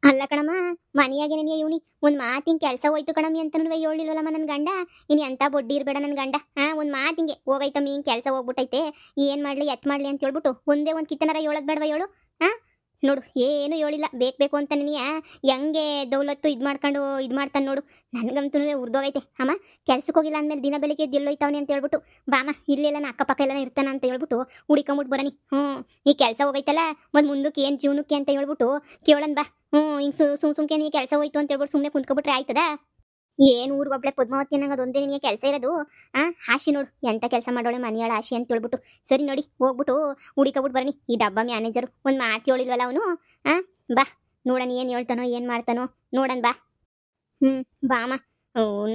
ಅಲ್ಲ ಕಣಮ್ಮ, ಮನೆಯಾಗೆ ನೆನೆಯ ಇವನಿ ಒಂದ್ ಮಾತಿಂಗ್ ಕೆಲಸ ಹೋಯ್ತು ಕಣಮ್ಮಿ ಅಂತನೂ ಹೇಳಿಲ್ವಲ್ಲಮ್ಮ ನನ್ ಗಂಡ. ಇನ್ ಎಂತ ಬೊಡ್ಡಿ ಇರ್ಬೇಡ ನನ್ ಗಂಡ. ಒಂದ್ ಮಾತಿಂಗೆ ಹೋಗೈತಮ್ಮಿ ಹಿಂಗ್ ಕೆಲಸ ಹೋಗ್ಬಿಟ್ಟೈತೆ, ಏನ್ ಮಾಡ್ಲಿ ಎತ್ ಮಾಡ್ಲಿ ಅಂತ ಹೇಳ್ಬಿಟ್ಟು ಒಂದೇ ಒಂದ್ ಕಿತ್ತನರ ಹೇಳದ್ ಬೇಡವಾ ಹೇಳು. ಹಾ ನೋಡು, ಏನು ಹೇಳಿಲ್ಲ, ಬೇಕು ಅಂತ ನೀಯ ಹೆಂಗೆ ದೌಲತ್ತು ಇದ್ ಮಾಡ್ತಾನೆ ನೋಡು. ನನ್ಗಂತೂ ಉರ್ದೋಗೈತೆ ಅಮ್ಮ. ಕೆಲ್ಸಕ್ಕೆ ಹೋಗಿಲ್ಲ ಅಂದ್ಮೇಲೆ ದಿನ ಬೆಳಿಗ್ಗೆ ಎಲ್ಲೋಯ್ತಾವನಿ ಅಂತ ಹೇಳ್ಬಿಟ್ಟು, ಬಾಮ ಇಲ್ಲೆಲ್ಲ ಅಕ್ಕಪಕ್ಕ ಎಲ್ಲ ಇರ್ತಾನ ಅಂತ ಹೇಳ್ಬಿಟ್ಟು ಹುಡಿಕೊಂಬಿಟ್ಟು ಬರನಿ. ಈ ಕೆಲಸ ಹೋಗೈತಲ್ಲ, ಮುಂದಕ್ಕೆ ಏನ್ ಜೀವನಕ್ಕೆ ಅಂತ ಹೇಳ್ಬಿಟ್ಟು ಕೇಳನ್ ಬಾ. ಹಿಂಗ್ ಸುಮ್ಕೆ ನೀ ಕೆಲಸ ಹೋಯ್ತು ಅಂತ ಹೇಳ್ಬಿಟ್ಟು ಸುಮ್ಮನೆ ಕುಂತ್ಕೊಬಿಟ್ರೆ ಆಯ್ತದ? ಏನ್ ಊರ್ ಒಬ್ಳೆ ಪದ್ಮಾವತಿ ಅನ್ನಂಗ ಅದೊಂದೇ ನಿನಗೆ ಕೆಲಸ ಇರೋದು? ಆಶಿ ನೋಡು ಎಂತ ಕೆಲಸ ಮಾಡೋಳೆ ಮನೆಯಾಳ ಆಶಿ ಅಂತ ಹೇಳ್ಬಿಟ್ಟು. ಸರಿ ನೋಡಿ, ಹೋಗ್ಬಿಟ್ಟು ಹುಡಿಕೊಬಿಟ್ಟು ಬರನಿ. ಈ ಡಬ್ಬ ಮ್ಯಾನೇಜರು ಒಂದ್ ಮಾತು ಹೇಳಿಲ್ವಲ್ಲ ಅವನು. ಬಾ ನೋಡಣ ಏನ್ ಹೇಳ್ತಾನೋ ಏನ್ ಮಾಡ್ತಾನೋ ನೋಡನ್ ಬಾ. ಬಾಮ.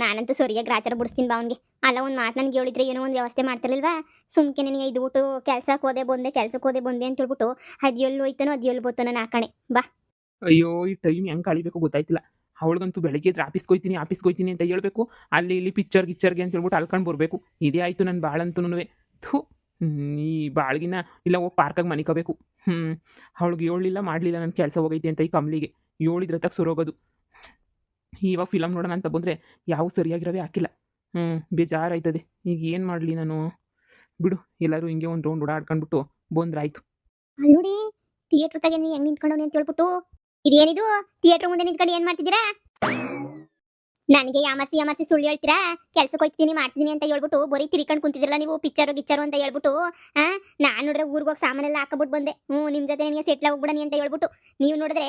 ನಾನಂತೂ ಸರಿಯಾಗಿ ಗ್ರಾಚಾರ ಬಿಡಿಸ್ತೀನಿ ಬಾ ಅವನ್ಗೆ. ಅಲ್ಲ ಒಂದ್ ಮಾತು ನನ್ಗೆ ಹೇಳಿದ್ರೆ ಏನೋ ಒಂದ್ ವ್ಯವಸ್ಥೆ ಮಾಡ್ತಿರ್ಲಿಲ್ವಾ? ಸುಮ್ಕೆ ನನಗೆ ಇದ್ಬಿಟ್ಟು ಕೆಲ್ಸಕ್ಕೆ ಹೋದೆ ಬಂದೆ ಅಂತ ಹೇಳ್ಬಿಟ್ಟು ಅದ್ ಎಲ್ಲಿ ಹೋಯ್ತಾನೋ ಅದ್ ಎಲ್ಲಿ ಬೋತಾನೋ ನಾಕಣೆ. ಬಾ. ಅಯ್ಯೋ ಈ ಟೈಮ್ ಹೆಂಗೆ ಕಳಿಬೇಕು ಗೊತ್ತಾಯ್ತಿಲ್ಲ. ಅವಳಿಗಂತೂ ಬೆಳಗ್ಗೆ ಆಫೀಸ್ಗೆ ಹೋಯ್ತೀನಿ ಅಂತ ಹೇಳ್ಬೇಕು, ಅಲ್ಲಿ ಇಲ್ಲಿ ಗಿಚ್ಚರ್ಗೆ ಅಂತ ಹೇಳ್ಬಿಟ್ಟು ಅಲ್ಕೊಂಡು ಬರಬೇಕು. ಇದೇ ಆಯಿತು ನನ್ನ ಬಾಳಂತೂ. ಥೂ, ಈ ಬಾಳ್ಗಿನ ಇಲ್ಲ ಹೋಗಿ ಪಾರ್ಕಾಗಿ ಮನಿಕೋಬೇಕು. ಅವಳಿಗೆ ಹೇಳಿಲ್ಲ ಮಾಡಲಿಲ್ಲ, ನನ್ನ ಕೆಲಸ ಹೋಗೈತೆ ಅಂತ ಈ ಕಮ್ಲಿಗೆ ಹೇಳಿದ್ರೆ ತಕ್ಕ ಸುರೋಗೋದು. ಇವಾಗ ಫಿಲಮ್ ನೋಡೋಣ ಅಂತ ಬಂದರೆ ಯಾವ ಸರಿಯಾಗಿರೋವೇ ಹಾಕಿಲ್ಲ. ಬೇಜಾರಾಯ್ತದೆ. ಈಗ ಏನು ಮಾಡಲಿ ನಾನು? ಬಿಡು, ಎಲ್ಲರೂ ಹಿಂಗೆ ಒಂದು ರೌಂಡ್ ಓಡಾಡ್ಕೊಂಡ್ಬಿಟ್ಟು ಬಂದ್ರಾಯ್ತು. ನೋಡಿ, ಥಿಯೇಟರ್ ತಗೆ ನೀ ಹೆಂಗ್ ನಿಂತ್ಕೊಂಡವನಿ ಅಂತ ಹೇಳ್ಬಿಟ್ಟು, ಇದೇನಿದು ಥಿಯೇಟರ್ ಮುಂದೆ ನಿಂತ್ಕೊಂಡು ಏನ್ ಮಾಡ್ತಿದ್ದೀರಾ? ನನಗೆ ಯಾಮರ್ಸಿ ಸುಳ್ಳು ಹೇಳ್ತೀರಾ? ಕೆಲ್ಸಕ್ಕೆ ಹೋಗ್ತೀನಿ ಮಾಡ್ತೀನಿ ಅಂತ ಹೇಳ್ಬಿಟ್ಟು ಬರೀ ತಿರ್ಕೊಂಡು ಕುಂತಿದ್ರಲ್ಲ ನೀವು, ಗಿಚ್ಚರು ಅಂತ ಹೇಳ್ಬಿಟ್ಟು. ನಾನು ನೋಡ್ರೆ ಊರಿಗೆ ಹೋಗಿ ಸಾಮಾನೆಲ್ಲ ಹಾಕಬಿಟ್ಟು ಬಂದೆ. ನಿಮ್ ಜೊತೆ ನನಗೆ ಸೆಟ್ಲ್ ಆಗ್ಬಿಡನಿ ಅಂತ ಹೇಳ್ಬಿಟ್ಟು ನೀವು ನೋಡಿದ್ರೆ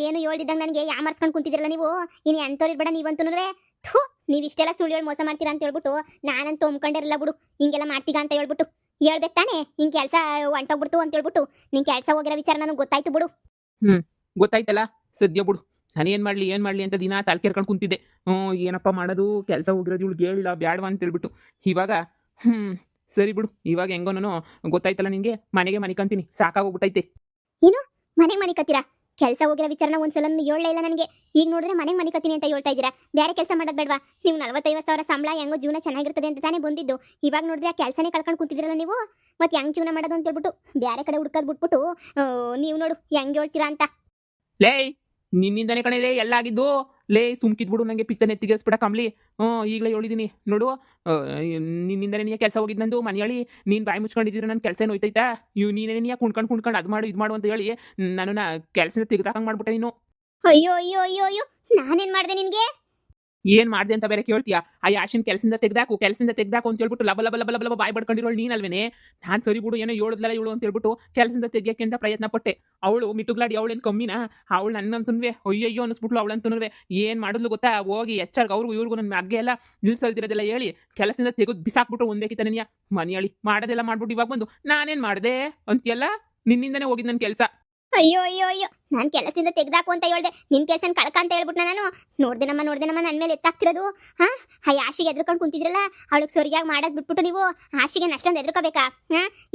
ಏನು ಹೇಳ್ದಿದ್ದಂಗೆ ನನಗೆ ಯಾಮರ್ಸ್ಕೊಂಡು ಕುಂತಿದ್ರಲ್ಲ ನೀವು. ಇನ್ನು ಎಂತವ್ರು ಇರ್ಬೇಡ ನೀವಂತೂ. ಥೂ, ನೀವು ಇಷ್ಟೆಲ್ಲ ಸುಳ್ಳು ಹೇಳಿ ಮೋಸ ಮಾಡ್ತೀರಾ ಅಂತ ಹೇಳ್ಬಿಟ್ಟು ನಾನಂತೂ ಒಮ್ಕೊಂಡಿರಲ್ಲ ಬಿಡು. ಹಿಂಗೆಲ್ಲ ಮಾಡ್ತೀಗ ಅಂತ ಹೇಳ್ಬಿಟ್ಟು ಹೇಳ್ಬೇಕು ತಾನೆ. ಹಿಂಗೆ ಕೆಲಸ ಹೊಂಟೋಗ್ಬಿಡ್ತು ಅಂತ ಹೇಳ್ಬಿಟ್ಟು ನಿನ್ ಕೆಲಸ ಹೋಗಿರೋ ವಿಚಾರ ನನಗೆ ಗೊತ್ತಾಯ್ತು ಬಿಡು. ಗೊತ್ತಾಯ್ತಲ್ಲ, ಸದ್ಯ ಬಿಡು. ನಾನು ಏನು ಮಾಡಲಿ ಅಂತ ದಿನ ತಲೆ ಕೆರ್ಕೊಂಡು ಕುಂತಿದ್ದೆ. ಏನಪ್ಪ ಮಾಡೋದು, ಕೆಲಸ ಹೋಗಿರೋದು ಇವಳಿಗೆ ಹೇಳಿಲ್ಲ ಬ್ಯಾಡವಾ ಅಂತ ಹೇಳ್ಬಿಟ್ಟು. ಇವಾಗ ಸರಿ ಬಿಡು, ಇವಾಗ ಹೆಂಗೋ ನಾನು ಗೊತ್ತಾಯ್ತಲ್ಲ ನಿಂಗೆ, ಮನೆಗೆ ಮನಿಕಂತೀನಿ, ಸಾಕಾಗೋಗ್ಬಿಟ್ಟೈತೆ. ಏನು ಮನೆಗೆ ಮನಿಕತ್ತೀರಾ? ಕೆಲಸ ಹೋಗಿರೋ ವಿಚಾರನ ಒಂದ್ಸಲ ಹೇಳಲೇ ಇಲ್ಲ ನನಗೆ. ಈಗ ನೋಡಿದ್ರೆ ಮನೆಗೆ ಮನಿಕತ್ತೀನಿ ಅಂತ ಹೇಳ್ತಾ ಇದ್ದೀರಾ. ಬೇರೆ ಕೆಲಸ ಮಾಡೋದು ಬೇಡವಾ? ನೀವು 40-50 ಸಾವಿರ ಸಂಬಳ ಹೆಂಗೋ ಜೀವನ ಚೆನ್ನಾಗಿರ್ತದೆ ಅಂತ ತಾನೇ ಬಂದಿದ್ದು. ಇವಾಗ ನೋಡಿದ್ರೆ ಆ ಕೆಲಸನೇ ಕಳ್ಕೊಂಡು ಕುಂತಿದ್ರಲ್ಲ ನೀವು. ಮತ್ತೆ ಹೆಂಗ್ ಜೀವನ ಮಾಡೋದು ಅಂತ ಹೇಳ್ಬಿಟ್ಟು ಬೇರೆ ಕಡೆ ಹುಡ್ಕೋದು ಬಿಟ್ಬಿಟ್ಟು ನೀವು ನೋಡು ಹೆಂಗೆ ಹೇಳ್ತೀರಾ ಅಂತ. ಲೇ, ನಿನ್ನಿಂದನೇ ಕಣೆ ಎಲ್ಲ ಆಗಿದ್ದು. ಲೇ ಸುಮ್ಕಿದ್ಬಿಡು, ನನಗೆ ಪಿತ್ತ ನೆತ್ತಿಗೆಸ್ಬಿಡ ಕಮ್ಲಿ. ಈಗಲೇ ಹೇಳಿದ್ದೀನಿ ನೋಡು. ನಿನ್ನಿಂದನೇ ನೀ ಕೆಲಸ ಹೋಗಿದ್ದು ನಂದು ಮನೆಯಳಿ. ನೀನು ಬಾಯಿ ಮುಚ್ಕೊಂಡಿದ್ದೀರ ನನ್ನ ಕೆಲಸ ಹೋಯ್ತೈತಾ? ನೀನೇ ನೀ ಕುಣ್ಕೊಂಡು ಅದು ಮಾಡು ಇದು ಮಾಡು ಅಂತ ಹೇಳಿ ನನ್ನ ಕೆಲಸದ ತೆಗೆದಾಕಂಗೆ ಮಾಡ್ಬಿಟ್ಟೆ ನೀನು. ಅಯ್ಯೋ ಅಯ್ಯೋ ಅಯ್ಯೋ ಅಯ್ಯೋ, ನಾನೇನ್ ಮಾಡಿದೆ ನಿನ್ಗೆ? ಏನು ಮಾಡಿದೆ ಅಂತ ಬೇರೆ ಕೇಳ್ತೀಯಾ? ಆ ಯಾಶಿನ ಕೆಲಸದಿಂದ ತೆಗ್ದಾಕು ಅಂತ ಹೇಳ್ಬಿಟ್ಟು ಲಬ ಲಬ ಲಬ ಲಬ ಲಬ ಬಾಯ್ ಬಡ್ಕೊಂಡಿರೋಳು ನೀನಲ್ವೇನೆ? ನಾನು ಸರಿ ಬಿಡು, ಏನೋ ಹೇಳಿದ್ಲಲ್ಲ ಇವಳು ಅಂತ ಹೇಳ್ಬಿಟ್ಟು ಕೆಲಸದಿಂದ ತೆಗಿಯೋಕ್ಕೆ ಅಂತ ಪ್ರಯತ್ನ ಪಟ್ಟೆ. ಅವಳು ಮಿಟ್ಟುಗ್ಲಾಡಿ ಅವಳೇನು ಕಮ್ಮಿನಾ? ಅವಳು ನನ್ನಂತೂ ಅಯ್ಯಯ್ಯೋ ಅನಿಸ್ಬಿಟ್ಲು. ಅವಳಂತೂ ಏನು ಮಾಡಿದ್ಲು ಗೊತ್ತಾ? ಹೋಗಿ ಎಚ್ಚಾರ್ಗೆ ಅವ್ರಿಗೂ ಇವ್ರಿಗೂ ನನ್ನ ಮ್ಯಾಗೆ ಎಲ್ಲ ನಿಲ್ಸಲ್ದಿರೋದೆಲ್ಲ ಹೇಳಿ ಕೆಲಸದಿಂದ ತೆಗೆದು ಬಿಸಾಕ್ಬಿಟ್ರು ಒಂದೇ ಕಿತ್ತ ನೀನು. ಮನೆಯಳಿ ಮಾಡೋದೆಲ್ಲ ಮಾಡ್ಬಿಟ್ಟು ಇವಾಗ ಬಂದು ನಾನೇನು ಮಾಡಿದೆ ಅಂತೀಯಲ್ಲ? ನಿನ್ನಿಂದನೇ ಹೋಗಿದ್ದು ನನ್ನ ಕೆಲಸ. ಅಯ್ಯೋ ಅಯ್ಯೋ ಅಯ್ಯೋ, ನಾನು ಕೆಲಸದಿಂದ ತೆಗ್ದಾಕು ಅಂತ ಹೇಳ್ದೆ, ನಿನ್ ಕೆಲಸ ಕಳ್ಕ ಅಂತ ಹೇಳ್ಬಿಟ್ಟು ನಾನು ನೋಡ್ದೇನಮ್ಮ ನನ್ನ ಮೇಲೆ ಎತ್ತಾಕ್ತಿರೋದು. ಆ ಆಶಿಗೆ ಎದ್ರಕೊಂಡು ಕುಂತಿದ್ರಲ್ಲ, ಅವಳಿಗೆ ಸರಿಯಾಗಿ ಮಾಡೋದು ಬಿಟ್ಬಿಟ್ಟು ನೀವು ಆಶಿಗೆ ಅಷ್ಟೊಂದು ಎದ್ರಕೋಬೇಕಾ?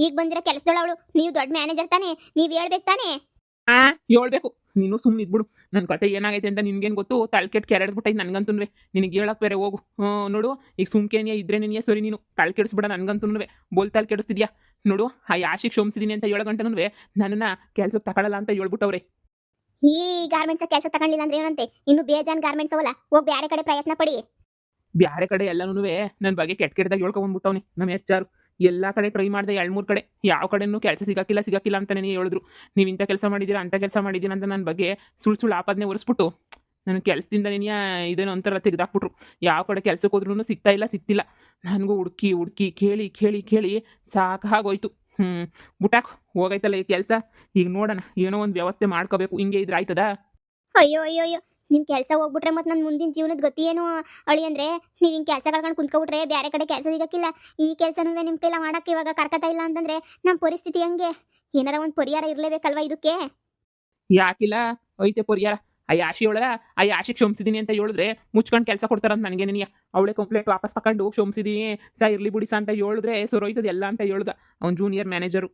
ಈಗ ಬಂದಿರೋ ಕೆಲಸದವಳು ಅವಳು, ನೀವು ದೊಡ್ಡ ಮ್ಯಾನೇಜರ್ ತಾನೆ, ನೀವು ಹೇಳ್ಬೇಕು ತಾನೆ. ಹೇಳ್ಬೇಕು. ನೀನು ಸುಮ್ಮನೆ ಇದ್ಬಿಡು. ನನ್ನ ಕತೆ ಏನಾಗೈತೆ ಅಂತ ನಿನ್ಗೇನು ಗೊತ್ತು? ತಲೆಕೆಟ್ಟು ಕೆರೆಡ್ಬಿಟ್ಟೈತೆ ನನಗಂತೂ. ನಿನಗೆ ಹೇಳಕ್ ಬೇರೆ ಹೋಗು. ನೋಡು, ಈಗ ಸುಮ್ಕೇನಿಯ ಇದ್ರೆ ನೀನಿಯ ಸರಿ, ನೀನು ತಲೆ ಕೆಡಿಸ್ಬಿಡ ನನಗಂತೂ. ಬೋಲ್ ತಲೆ ಕೆಡಿಸ್ತಿದ್ಯಾ ನೋಡು. ಆ ಯಾಶಿಗೆ ಶೋಮಿಸಿದೀನಿ ಅಂತ 7 ಗಂಟೆನೂ ನನ್ನನ್ನು ಕೆಲ್ಸಕ್ಕೆ ತಗೊಳ್ಳಲ್ಲ ಅಂತ ಹೇಳ್ಬಿಟ್ಟವ್ರೆ. ಈ ಗಾರ್ಮೆಂಟ್ಸ್ ಕೆಲಸ ತಗೊಳ್ಳಿಲ್ಲ ಅಂದ್ರೆ ಏನಂತೆ? ಇನ್ನು ಬೇಜಾನ್ ಗಾರ್ಮೆಂಟ್ಸ್ ಅವಲ್ಲ, ಹೋಗಿ ಬೇರೆ ಕಡೆ ಪ್ರಯತ್ನ ಪಡಿ. ಬೇರೆ ಕಡೆ ಎಲ್ಲನೂ ನನ್ನ ಬಗ್ಗೆ ಕೆಟ್ಟದಾಗ ಹೇಳ್ಕೊಂಡ್ಬಿಟ್ಟವ್ನೆ ನಮ್ಮ HR. ಎಲ್ಲ ಕಡೆ ಟ್ರೈ ಮಾಡಿದೆ, 2-3 ಕಡೆ. ಯಾವ ಕಡೆನೂ ಕೆಲಸ ಸಿಗಾಕಿಲ್ಲ ಅಂತ ನನಗೆ ಹೇಳಿದ್ರು. ನೀವು ಇಂಥ ಕೆಲಸ ಮಾಡಿದ್ದೀರಾ ಅಂಥ ಕೆಲಸ ಮಾಡಿದ್ದೀರಾ ಅಂತ ನನ್ನ ಬಗ್ಗೆ ಸುಳ್ಳು ಆಪಾದನೆ ಹೊರಿಸ್ಬಿಟ್ಟು ನನ್ನ ಕೆಲಸದಿಂದ ನೀನು ಇದೇನೋ ಒಂಥರ ತೆಗೆದಾಕ್ಬಿಟ್ರು. ಯಾವ ಕಡೆ ಕೆಲಸಕ್ಕೆ ಹೋದ್ರೂ ಸಿಗ್ತಿಲ್ಲ. ನನಗೂ ಹುಡುಕಿ ಕೇಳಿ ಸಾಕಾಗೋಯ್ತು. ಬುಟಾಕ್ ಹೋಗೈತಲ್ಲ ಈ ಕೆಲಸ. ಈಗ ನೋಡೋಣ, ಏನೋ ಒಂದು ವ್ಯವಸ್ಥೆ ಮಾಡ್ಕೋಬೇಕು. ಹಿಂಗೆ ಇದ್ರೆ ಆಯ್ತದ? ಅಯ್ಯೋ ಅಯ್ಯೋ ಅಯ್ಯೋ, ನಿಮ್ ಕೆಲಸ ಹೋಗ್ಬಿಟ್ರೆ ಮತ್ತೆ ನನ್ನ ಮುಂದಿನ ಜೀವನದ ಗತಿ ಏನು ಅಳಿ? ಅಂದ್ರೆ ನೀವು ಹಿಂಗೆ ಕೆಲಸ ಕಳ್ಕೊಂಡು ಕುಂತ್ಕೊಬಿಟ್ರೆ ಬೇರೆ ಕಡೆ ಕೆಲಸ ಸಿಗಕ್ಕಿಲ್ಲ. ಈ ಕೆಲಸನೂ ನಿಮ್ಮ ಕೈಲ ಮಾಡಕ್ಕೆ ಇವಾಗ ಕರ್ಕತಾ ಇಲ್ಲ ಅಂತಂದ್ರೆ ನಮ್ಮ ಪರಿಸ್ಥಿತಿ ಹೆಂಗೆ? ಏನಾರ ಒಂದು ಪರಿಹಾರ ಇರಲೇಬೇಕಲ್ವಾ ಇದಕ್ಕೆ? ಯಾಕಿಲ್ಲ, ಐತೆ ಪರಿಹಾರ. ಆ ಯಾಶಿಗೆ ಕ್ಷಮಿಸಿದೀನಿ ಅಂತ ಹೇಳಿದ್ರೆ ಮುಚ್ಕೊಂಡು ಕೆಲಸ ಕೊಡ್ತಾರಂತ ನನಗೆ ನೀನು. ಅವಳೇ ಕಂಪ್ಲೇಂಟ್ ವಾಪಸ್ ತಗೊಂಡು ಕ್ಷಮಿಸಿದೀನಿ ಇರ್ಲಿ ಬಿಡಿಸ ಅಂತ ಹೇಳಿದ್ರೆ ಸರೋಯ್ತದೆ ಎಲ್ಲ ಅಂತ ಹೇಳ್ದ ಅವ್ನು ಜೂನಿಯರ್ ಮ್ಯಾನೇಜರು,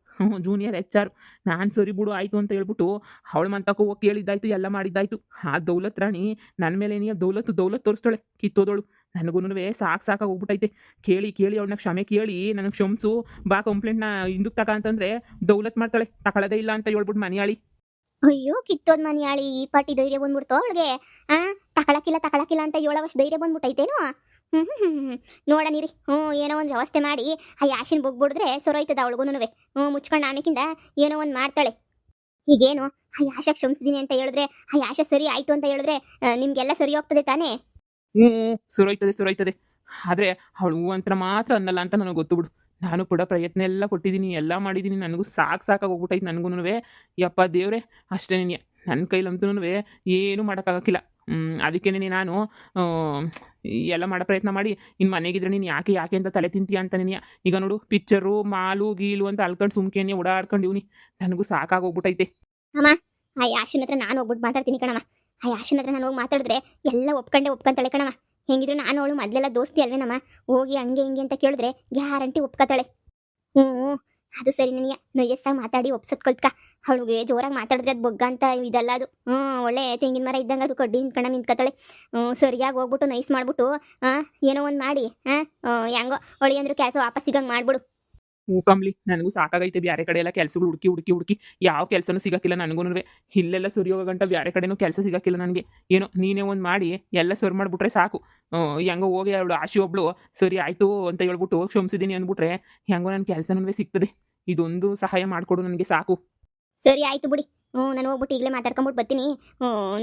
ಜೂನಿಯರ್ HR. ನಾನು ಸರಿ ಬಿಡು ಆಯಿತು ಅಂತ ಹೇಳ್ಬಿಟ್ಟು ಅವಳ ಮಂತಕ್ಕೆ ಹೋಗಿ ಕೇಳಿದ್ದಾಯ್ತು, ಎಲ್ಲ ಮಾಡಿದ್ದಾಯ್ತು. ಆ ದೌಲತ್ ರಾಣಿ ನನ್ನ ಮೇಲೆ ದೌಲತ್ ತೋರಿಸ್ತಾಳೆ, ಕಿತ್ತೋದಳು. ನನಗೂ ಸಾಕಾಗಿ ಹೋಗ್ಬಿಟ್ಟೈತೆ. ಕೇಳಿ ಅವಳನ್ನ ಕ್ಷಮೆ ಕೇಳಿ ನನಗೆ ಕ್ಷಮಿಸು ಬಾ, ಕಂಪ್ಲೇಂಟ್ನ ಹಿಂದಕ್ಕೆ ಅಂತಂದ್ರೆ ದೌಲತ್ ಮಾಡ್ತಾಳೆ, ತಗೊಳ್ಳೋದೇ ಇಲ್ಲ ಅಂತ ಹೇಳ್ಬಿಟ್ಟು ಮನೆಯಾಳಿ. ಅಯ್ಯೋ ಕಿತ್ತೋದ್ ಮನಿಯಾಳಿ ಈ ಪಾಟಿ ಧೈರ್ಯ ಬಂದ್ಬಿಡ್ತು ಅವಳಿಗೆ. ಆ ತಕೊಳಕಿಲ್ಲ ಅಂತ ಹೇಳೋವಷ್ಟು ಧೈರ್ಯ ಬಂದ್ಬಿಟ್ಟೈತೇನು. ನೋಡನಿರಿ ಏನೋ ಒಂದು ವ್ಯವಸ್ಥೆ ಮಾಡಿ ಆ ಯಾಶಿನ ಬೊಗ್ಬಿಡಿದ್ರೆ ಸೊರೋಯ್ತದ ಅವಳಿಗೂನುವೆ. ಮುಚ್ಕೊಂಡು ಆಮೇಕಿಂದ ಏನೋ ಒಂದು ಮಾಡ್ತಾಳೆ. ಈಗೇನು ಆ ಯಾಶ ಕ್ಷಮಿಸಿದೀನಿ ಅಂತ ಹೇಳಿದ್ರೆ, ಆ ಯಾಶ ಸರಿ ಆಯ್ತು ಅಂತ ಹೇಳಿದ್ರೆ ನಿಮ್ಗೆಲ್ಲ ಸರಿ ಹೋಗ್ತದೆ ತಾನೇ. ಹ್ಞೂ ಸುರೋಯ್ತದೆ. ಆದರೆ ಅವಳು ಹೂ ಅಂತ ಮಾತ್ರ ಅನ್ನಲ್ಲ ಅಂತ ನನಗೆ ಗೊತ್ತು ಬಿಡು. ನಾನು ಕೂಡ ಪ್ರಯತ್ನ ಎಲ್ಲ ಕೊಟ್ಟಿದ್ದೀನಿ, ಎಲ್ಲ ಮಾಡಿದ್ದೀನಿ. ನನಗೂ ಸಾಕಾಗಿ ಹೋಗ್ಬಿಟ್ಟೈತೆ ನನಗೂನುವೆ. ಯಪ್ಪ ದೇವ್ರೆ ಅಷ್ಟೇ ನಿನಗೆ ನನ್ನ ಕೈಲಂತೂ ಏನೂ ಮಾಡೋಕ್ಕಾಗಕ್ಕಿಲ್ಲ. ಅದಕ್ಕೇನೆ ನಾನು ಎಲ್ಲ ಮಾಡೋ ಪ್ರಯತ್ನ ಮಾಡಿ ಇನ್ನು ಮನೆಗಿದ್ರೆ ನೀನು ಯಾಕೆ ಅಂತ ತಲೆ ತಿಂತೀಯ ಅಂತ ನೀನು. ಈಗ ನೋಡು ಪಿಕ್ಚರು ಮಾಲು ಗೀಲು ಅಂತ ಅಲ್ಕೊಂಡು ಸುಮ್ಕೇನೆ ಓಡಾಡ್ಕೊಂಡಿವ್ನಿ. ನನಗೂ ಸಾಕಾಗಿ ಹೋಗ್ಬಿಟ್ಟೈತೆ. ಅಮ್ಮ ಆ ಯಾಶನ ಹತ್ರ ನಾನು ಹೋಗ್ಬಿಟ್ಟು ಮಾತಾಡ್ತೀನಿ ಕಣಮ್ಮ. ಆ ಯಾಶನ ಹತ್ರ ನಾನು ಹೋಗಿ ಮಾತಾಡಿದ್ರೆ ಎಲ್ಲ ಒಪ್ಕೊಂತಾಳೆ ಕಣಮ್ಮ. ಹೆಂಗಿದ್ರು ನಾನು ಅವಳು ಮೊದಲೆಲ್ಲ ದೋಸ್ತಿ ಅಲ್ವೇನಮ್ಮ. ಹೋಗಿ ಹಂಗೆ ಹಿಂಗೆ ಅಂತ ಕೇಳಿದ್ರೆ ಗ್ಯಾರಂಟಿ ಒಪ್ಕೊತಾಳೆ. ಹ್ಞೂ ಅದು ಸರಿ ನನಗೆ ನೊಯ್ಯಸ್ಸಾಗಿ ಮಾತಾಡಿ ಒಪ್ಸತ್ ಕಲ್ತ್ಕ. ಅವಳಿಗೆ ಜೋರಾಗಿ ಮಾತಾಡಿದ್ರೆ ಅದು ಬೊಗ್ಗ ಅಂತ ಇದಲ್ಲ ಅದು. ಒಳ್ಳೆ ತೆಂಗಿನ ಮರ ಇದ್ದಂಗೆ ಅದು ಕಡ್ಡಿ ನಿಂತ್ಕೊಂಡು ನಿಂತ್ಕೊತಾಳೆ. ಸರಿಯಾಗಿ ಹೋಗ್ಬಿಟ್ಟು ನೈಸ್ ಮಾಡಿಬಿಟ್ಟು ಏನೋ ಒಂದು ಮಾಡಿ ಹೆಂಗೋ ಹೊಳಿ ಅಂದ್ರೂ ಕೆಲಸ ವಾಪಸ್ ಸಿಗಂಗೆ ಮಾಡ್ಬಿಡು. ಹ್ಞೂ ಕಮ್ಲಿ ನನಗೂ ಸಾಕಾಗೈತೆ. ಬೇರೆ ಕಡೆ ಎಲ್ಲ ಕೆಲಸಗಳು ಹುಡುಕಿ ಯಾವ ಕೆಲಸನೂ ಸಿಗಕ್ಕಿಲ್ಲ ನನಗೂನುವೆ. ಇಲ್ಲೆಲ್ಲ ಸರಿ ಹೋಗೋ ಗಂಟ ಬೇರೆ ಕಡೆನೂ ಕೆಲಸ ಸಿಗಕ್ಕಿಲ್ಲ ನನಗೆ. ಏನೋ ನೀನೇ ಒಂದು ಮಾಡಿ ಎಲ್ಲ ಸರಿ ಮಾಡಿಬಿಟ್ರೆ ಸಾಕು. ಹೆಂಗೋ ಹೋಗಿ ಅವಳು ಆಶಿ ಒಬ್ಳು ಸರಿ ಆಯಿತು ಅಂತ ಹೇಳ್ಬಿಟ್ಟು ಕ್ಷಮಿಸಿದ್ದೀನಿ ಅಂದ್ಬಿಟ್ರೆ ಹೆಂಗೋ ನನ್ನ ಕೆಲಸನೂ ಸಿಗ್ತದೆ. ಇದೊಂದು ಸಹಾಯ ಮಾಡಿಕೊಡು ನನಗೆ ಸಾಕು. ಸರಿ ಆಯಿತು ಬಿಡಿ. ನಾನು ಹೋಗ್ಬಿಟ್ಟು ಈಗಲೇ ಮಾತಾಡ್ಕೊಂಬಿಟ್ಟು ಬರ್ತೀನಿ.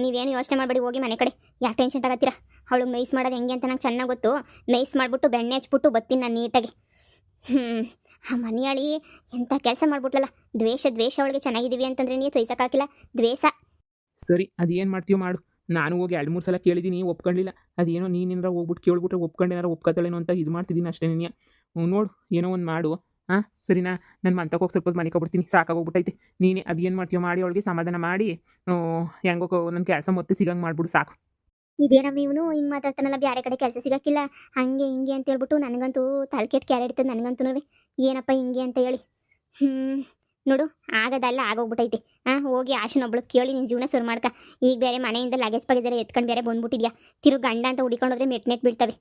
ನೀವೇನು ಯೋಚನೆ ಮಾಡಬೇಡಿ, ಹೋಗಿ ಮನೆ ಕಡೆ. ಯಾಕೆ ಟೆನ್ಷನ್ ತಗೋತೀರಾ? ಅವಳಿಗೆ ನೈಸ್ ಮಾಡೋದು ಹೆಂಗೆ ಅಂತ ನಂಗೆ ಚೆನ್ನಾಗಿ ಗೊತ್ತು. ನೈಸ್ ಮಾಡಿಬಿಟ್ಟು ಬೆಣ್ಣೆ ಹಚ್ಬಿಟ್ಟು ಬರ್ತೀನಿ ನಾನು ನೀಟಾಗಿ. ಆ ಮನೆಯಾಳಿ ಎಂಥ ಕೆಲಸ ಮಾಡ್ಬಿಟ್ಲಲ್ಲ. ದ್ವೇಷ ಅವಳಿಗೆ ಚೆನ್ನಾಗಿದ್ದೀವಿ ಅಂತಂದ್ರೆ ನೀವು ಸಹಿಸಕ್ಕಾಗಿಲ್ಲ. ದ್ವೇಷ. ಸರಿ ಅದೇನು ಮಾಡ್ತೀಯೋ ಮಾಡು. ನಾನು ಹೋಗಿ 2-3 ಸಲ ಕೇಳಿದ್ದೀನಿ, ಒಪ್ಕೊಂಡಿಲ್ಲ. ಅದೇನೋ ನೀನೇನಾರ ಹೋಗ್ಬಿಟ್ಟು ಕೇಳ್ಬಿಟ್ರೆ ಒಪ್ಕೊಂಡೇನಾರ ಒಪ್ಕೊತಾಳೇನೋ ಅಂತ ಇದು ಮಾಡ್ತಿದ್ದೀನಿ ಅಷ್ಟೇ ನೀನು. ನೋಡು ಏನೋ ಒಂದು ಮಾಡು. ಸರಿನಾ? ನನ್ನ ಮಂತಕ್ಕೆ ಹೋಗಿ ಸ್ವಲ್ಪ ಮನೆ ಕೊಡ್ತೀನಿ, ಸಾಕಾಗೋಗ್ಬಿಟ್ಟೈತೆ. ನೀನೇ ಅದೇನು ಮಾಡ್ತೀಯೋ ಮಾಡಿ ಅವಳಿಗೆ ಸಮಾಧಾನ ಮಾಡಿ ಹೆಂಗೋ ನನ್ನ ಕೆಲಸ ಮತ್ತೆ ಸಿಗಂಗೆ ಮಾಡ್ಬಿಡು ಸಾಕು. ಇದೇನಮ್ಮ ಇವನು ಹಿಂಗೆ ಮಾತಾಡ್ತಾನಲ್ಲ, ಬೇರೆ ಕಡೆ ಕೆಲಸ ಸಿಗಕ್ಕಿಲ್ಲ ಹಂಗೆ ಹಿಂಗೆ ಅಂತ ಹೇಳ್ಬಿಟ್ಟು ನನಗಂತೂ ತಲೆ ಕೆಟ್ಟು ಕ್ಯಾರೆ ಇರ್ತದೆ ನನಗಂತೂ. ಏನಪ್ಪ ಹಿಂಗೆ ಅಂತ ಹೇಳಿ ನೋಡು ಆಗೋದಲ್ಲ ಆಗೋಗ್ಬಿಟ್ಟೈತೆ. ಹೋಗಿ ಆಶನೊಬ್ಳು ಕೇಳಿ ನಿನ್ನ ಜೀವನ ಶುರು ಮಾಡ್ಕ. ಈಗ ಬೇರೆ ಮನೆಯಿಂದ ಲಗೇಜ್ ಪಗೇಜ್ ಎತ್ಕೊಂಡು ಬೇರೆ ಬಂದ್ಬಿಟ್ಟಿದ್ಯಾ. ಗಂಡ ಅಂತ ಹುಡಿಕೊಂಡೋದ್ರೆ ನೆಟ್ ಬೀಳ್ತವೆ.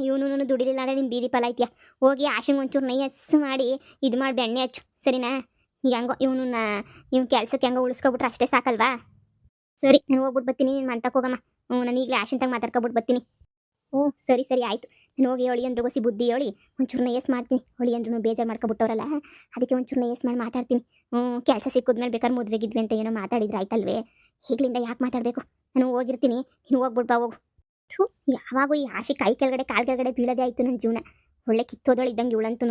ಇವನು ದುಡಿಲಿಲ್ಲ ಅಂದರೆ ನಿನ್ನ ಬೀದಿ ಫಲ ಐತಿಯಾ. ಹೋಗಿ ಆಶಂಗೆ ಒಂಚೂರು ನೈಸ್ ಮಾಡಿ ಇದು ಮಾಡಿ ಬೆಣ್ಣೆ ಹಚ್ಚು ಸರಿನಾ? ಹೆಂಗೋ ಇವ್ನು ಕೆಲ್ಸಕ್ಕೆ ಹೆಂಗೋ ಉಳಿಸ್ಕೊಬಿಟ್ರೆ ಅಷ್ಟೇ ಸಾಕಲ್ವಾ? ಸರಿ ನಾನು ಹೋಗ್ಬಿಟ್ಟು ಬರ್ತೀನಿ, ನೀನು ಮಂತಕ್ಕೆ ಹೋಗಮ್ಮ. ನಾನು ಈಗಲೇ ಆಶಂತಾಗ ಮಾತಾಡ್ಕೊಬಿಟ್ಟು ಬರ್ತೀನಿ. ಸರಿ ಆಯಿತು. ನಾನು ಹೋಗಿ ಹೊಳಿ ಅಂದ್ರೂ ಗೊಸಿ ಬುದ್ಧಿ ಹೇಳಿ ಒಂಚೂರು ನಯಸ್ ಮಾಡ್ತೀನಿ. ಹೊಳಿ ಅಂದ್ರೂ ಬೇಜಾರು ಮಾಡ್ಕೊಬಿಟ್ಟವ್ರಲ್ಲ, ಅದಕ್ಕೆ ಒಂಚೂರು ನಯಸ್ ಮಾಡಿ ಮಾತಾಡ್ತೀನಿ. ಕೆಲಸ ಸಿಕ್ಕಿದ್ಮೇಲೆ ಬೇಕಾದ್ರೆ ಮದುವೆಗಿದ್ವಿ ಅಂತ ಏನೋ ಮಾತಾಡಿದ್ರೆ ಆಯ್ತಲ್ವೇ? ಈಗಲಿಂದ ಯಾಕೆ ಮಾತಾಡಬೇಕು? ನಾನು ಹೋಗಿರ್ತೀನಿ, ನೀನು ಹೋಗ್ಬಿಟ್ಟು ಬಾ ಹೋಗು. ಯಾವಾಗೂ ಈ ಆಶೆ ಕೈ ಕೆಳಗಡೆ ಕಾಲು ಕೆಳಗಡೆ ಬೀಳೋದೇ ಆಯಿತು ನನ್ನ ಜೀವನ. ಒಳ್ಳೆ ಕಿತ್ತೋದಳು ಇದ್ದಂಗೆ ಇವಳಂತೂ.